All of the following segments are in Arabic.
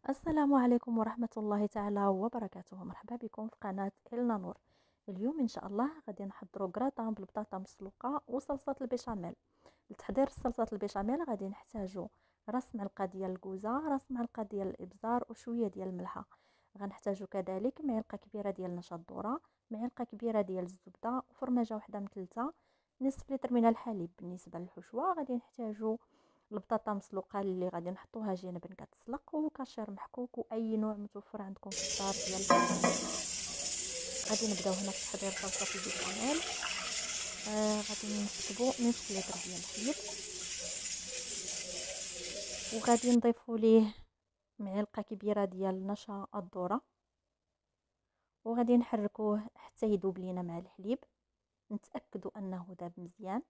السلام عليكم ورحمة الله تعالى وبركاته. مرحبا بكم في قناة إلنا نور. اليوم إن شاء الله غادي نحضروا كراطان بالبطاطا مسلوقة وصلصة البيشاميل. لتحضير صلصة البيشاميل غادي نحتاجوا راس معلقة ديال الكوزة، راس معلقة ديال الإبزار وشوية ديال الملحة. غنحتاجوا كذلك معلقة كبيرة ديال نشا الذرة، معلقة كبيرة ديال الزبدة، وفرماجة واحدة مثلثة، نصف لتر من الحليب. بالنسبة للحشوة غادي نحتاجوا البطاطا مسلوقه اللي غادي نحطوها جانبا كتسلق، وكاشير محكوك واي نوع متوفر عندكم في الدار ديال البطاطا. غادي نبداو هنا في تحضير صلصه البيشاميل. غادي نكتبوا نصف لتر ديال الحليب، وغادي نضيفوا ليه معلقه كبيره ديال نشا الذره، وغادي نحركوه حتى يذوب لينا مع الحليب. نتاكدوا انه ذاب مزيان.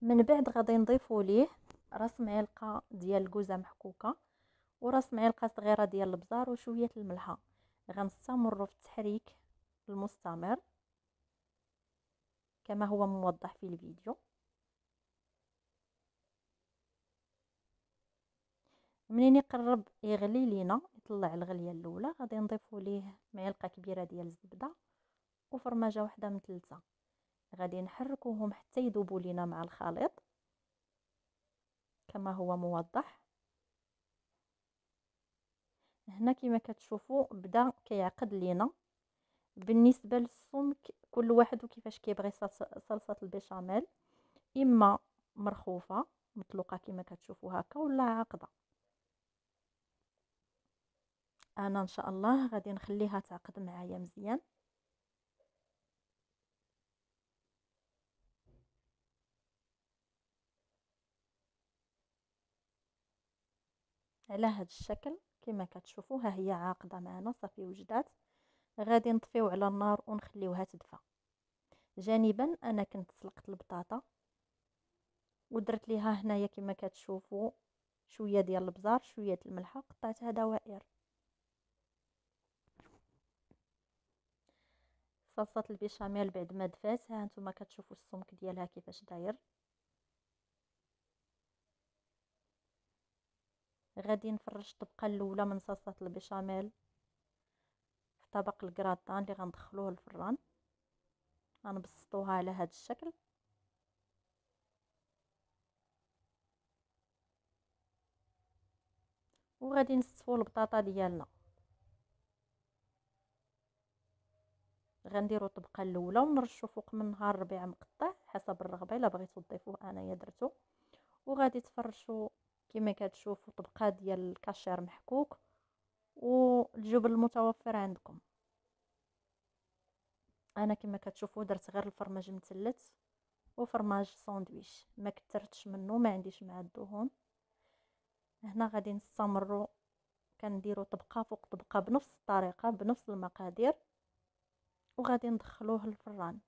من بعد غادي نضيفوا ليه راس معلقه ديال الكوزه محكوكه، وراس معلقه صغيره ديال الابزار، وشويه الملحه. غنستمروا في التحريك المستمر كما هو موضح في الفيديو. منين يقرب يغلي لينا يطلع الغليه الاولى غادي نضيفوا ليه معلقه كبيره ديال الزبده وفرماجه واحده مثلثه. غادي نحركوهم حتى يذوبوا لينا مع الخليط كما هو موضح هنا. كما كتشوفوا بدا كيعقد لينا. بالنسبه للسمك كل واحد وكيفاش كيبغي صلصه البيشاميل، اما مرخوفه مطلوقه كما كتشوفوا هكا، ولا عاقده. انا ان شاء الله غادي نخليها تعقد معايا مزيان. على هذا الشكل كما كتشوفوا ها هي عاقده معنا صافي وجدات. غادي نطفيو على النار ونخليوها تدفى. جانبا انا كنت سلقت البطاطا ودرت ليها هنايا كما كتشوفوا شويه ديال البزار، شويه الملحه، قطعتها دوائر. صلصه البيشاميل بعد ما دفات ها نتوما كتشوفوا السمك ديالها كيفاش داير. غادي نفرش الطبقه الاولى من صلصه البيشاميل في طبق الكراطان اللي غندخلوه الفران. غنبسطوها على هذا الشكل. وغادي نستفوا البطاطا ديالنا. غنديروا الطبقه الاولى ونرشوا فوق منها الربيع مقطع حسب الرغبه، الا بغيتو تضيفوه انايا درتو. وغادي تفرشوا كما كتشوفوا طبقه ديال الكاشير محكوك والجبن المتوفر عندكم. انا كما كتشوفوا درت غير الفرماج مثلث وفرماج ساندويتش، ما كثرتش منه، ما عنديش مع الدهون. هنا غادي نستمروا كنديروا طبقه فوق طبقه بنفس الطريقه بنفس المقادير، وغادي ندخلوه الفران.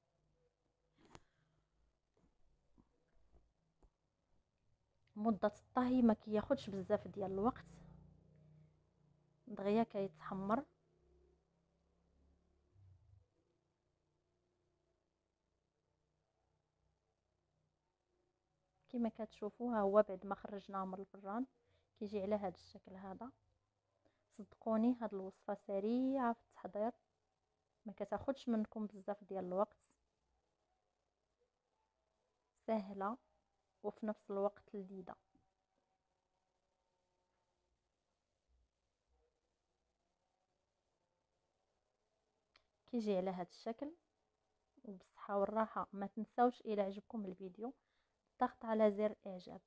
مده الطهي ما كياخذش بزاف ديال الوقت، دغيا كيتحمر. كما كتشوفوا ها هو بعد ما خرجناه من الفران كيجي على هذا الشكل هذا. صدقوني هاد الوصفه سريعه في التحضير، ما كتاخذش منكم بزاف ديال الوقت، سهله وفي نفس الوقت لذيذه. كيجي على هذا الشكل وبالصحه والراحه. ما تنساوش الى عجبكم الفيديو الضغط على زر اعجاب.